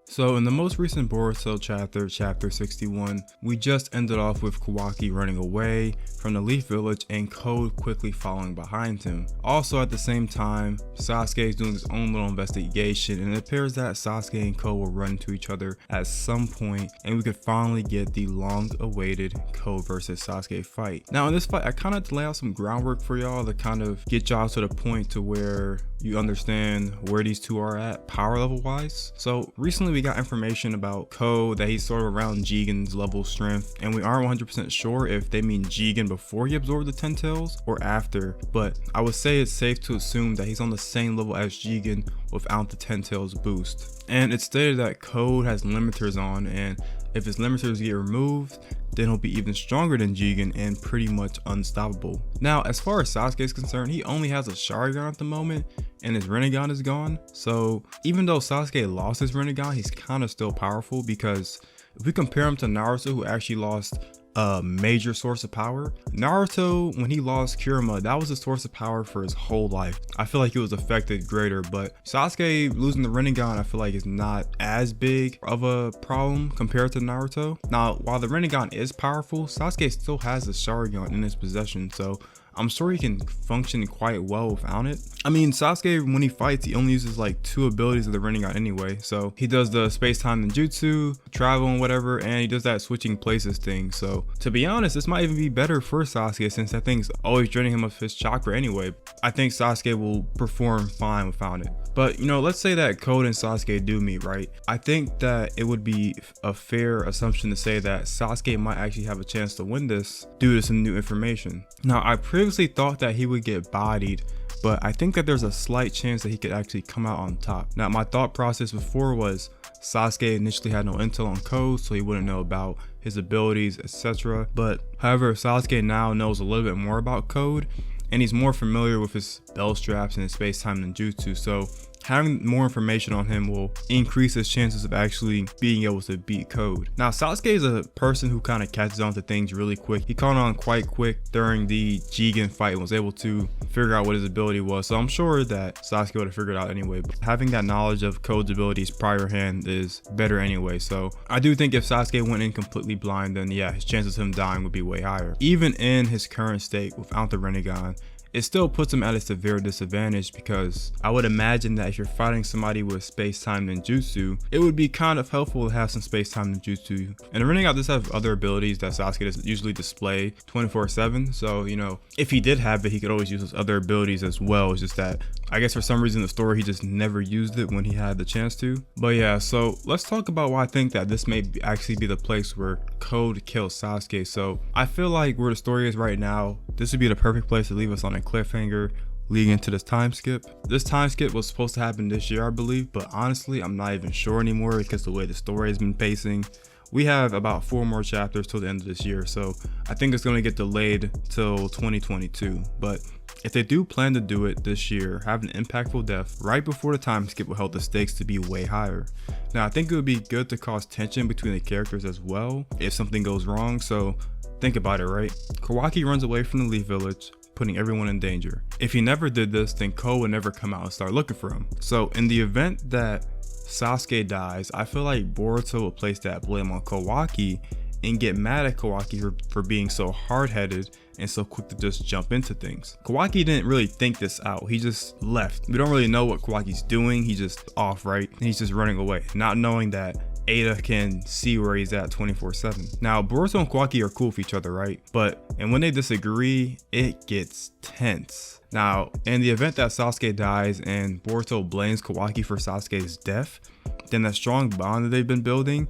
So in the most recent Bortuo chapter, chapter 61, we just ended off with Kawaki running away from the Leaf Village and Code quickly following behind him. Also at the same time, Sasuke is doing his own little investigation, and it appears that Sasuke and Code will run into each other at some point, and we could finally get the long-awaited Code versus Sasuke fight. Now in this fight, I kind of lay out some groundwork for y'all to kind of get y'all to the point to where you understand where these two are at power level wise. So recently we got information about Code that he's sort of around Jigen's level strength, and we aren't 100% sure if they mean Jigen before he absorbed the 10 tails or after, but I would say it's safe to assume that he's on the same level as Jigen without the 10 tails boost. And it's stated that Code has limiters on, and if his limiters get removed, then he'll be even stronger than Jigen and pretty much unstoppable. Now, as far as Sasuke is concerned, he only has a Sharingan at the moment, and his Rinnegan is gone. So even though Sasuke lost his Rinnegan, he's kind of still powerful, because if we compare him to Naruto, who actually lost a major source of power. Naruto, when he lost Kurama, that was a source of power for his whole life. I feel like he was affected greater, but Sasuke losing the Rinnegan, I feel like is not as big of a problem compared to Naruto. Now, while the Rinnegan is powerful, Sasuke still has the Sharingan in his possession, so I'm sure he can function quite well without it. I mean, Sasuke, when he fights, he only uses like 2 abilities of the Rinnegan anyway. So he does the space-time ninjutsu, travel and whatever, and he does that switching places thing. So to be honest, this might even be better for Sasuke, since that thing's always draining him of his chakra anyway. I think Sasuke will perform fine without it. But you know, let's say that Code and Sasuke do meet, right? I think that it would be a fair assumption to say that Sasuke might actually have a chance to win this due to some new information. Now, I previously thought that he would get bodied, but I think that there's a slight chance that he could actually come out on top. Now, my thought process before was Sasuke initially had no intel on Code, so he wouldn't know about his abilities, etc. But however, Sasuke now knows a little bit more about Code, and he's more familiar with his bell straps and his space-time ninjutsu, so having more information on him will increase his chances of actually being able to beat Code. Now, Sasuke is a person who kind of catches on to things really quick. He caught on quite quick during the Jigen fight and was able to figure out what his ability was. So I'm sure that Sasuke would have figured out anyway. But having that knowledge of Code's abilities prior hand is better anyway. So I do think if Sasuke went in completely blind, then yeah, his chances of him dying would be way higher. Even in his current state without the Rinnegan, it still puts him at a severe disadvantage, because I would imagine that if you're fighting somebody with space-time ninjutsu, it would be kind of helpful to have some space-time ninjutsu. And the Rinnegan does have other abilities that Sasuke doesn't usually display 24/7, so you know, if he did have it, he could always use his other abilities as well. It's just that I guess for some reason in the story he just never used it when he had the chance to. But yeah, so let's talk about why I think that this may actually be the place where Code kills Sasuke. So I feel like where the story is right now, this would be the perfect place to leave us on a cliffhanger leading into this time skip. This time skip was supposed to happen this year, I believe, but honestly, I'm not even sure anymore, because the way the story has been pacing. We have about 4 more chapters till the end of this year, so I think it's going to get delayed till 2022. But if they do plan to do it this year, have an impactful death right before the time skip will help the stakes to be way higher. Now, I think it would be good to cause tension between the characters as well if something goes wrong. So think about it, right? Kawaki runs away from the Leaf Village, putting everyone in danger. If he never did this, then Code would never come out and start looking for him. So in the event that Sasuke dies, I feel like Bortuo will place that blame on Kawaki and get mad at Kawaki for being so hard-headed and so quick to just jump into things. Kawaki didn't really think this out. He just left. We don't really know what Kawaki's doing. He's just off, right? And he's just running away, not knowing that Ada can see where he's at 24/7. Now, Bortuo and Kawaki are cool with each other, right? And when they disagree, it gets tense. Now, in the event that Sasuke dies and Bortuo blames Kawaki for Sasuke's death, then that strong bond that they've been building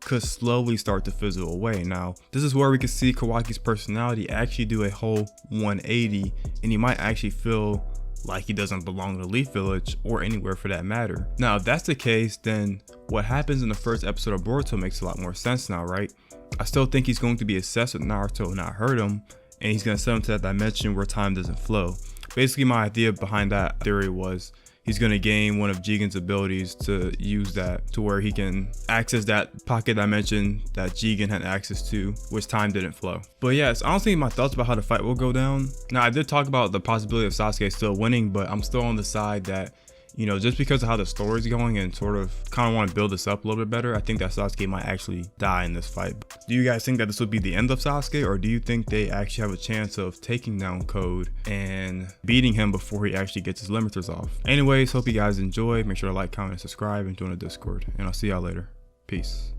could slowly start to fizzle away. Now, this is where we could see Kawaki's personality actually do a whole 180, and he might actually feel like he doesn't belong to Leaf Village or anywhere for that matter. Now, if that's the case, then what happens in the first episode of Bortuo makes a lot more sense now, right? I still think he's going to be obsessed with Naruto and not hurt him, and he's going to send him to that dimension where time doesn't flow. Basically, my idea behind that theory was he's going to gain one of Jigen's abilities to use that to where he can access that pocket dimension that Jigen had access to, which time didn't flow. But yeah, it's honestly my thoughts about how the fight will go down. Now, I did talk about the possibility of Sasuke still winning, but I'm still on the side that you know, just because of how the story's going and sort of kind of want to build this up a little bit better, I think that Sasuke might actually die in this fight. Do you guys think that this would be the end of Sasuke, or do you think they actually have a chance of taking down Code and beating him before he actually gets his limiters off? Anyways, hope you guys enjoy. Make sure to like, comment, and subscribe, and join the Discord. And I'll see y'all later. Peace.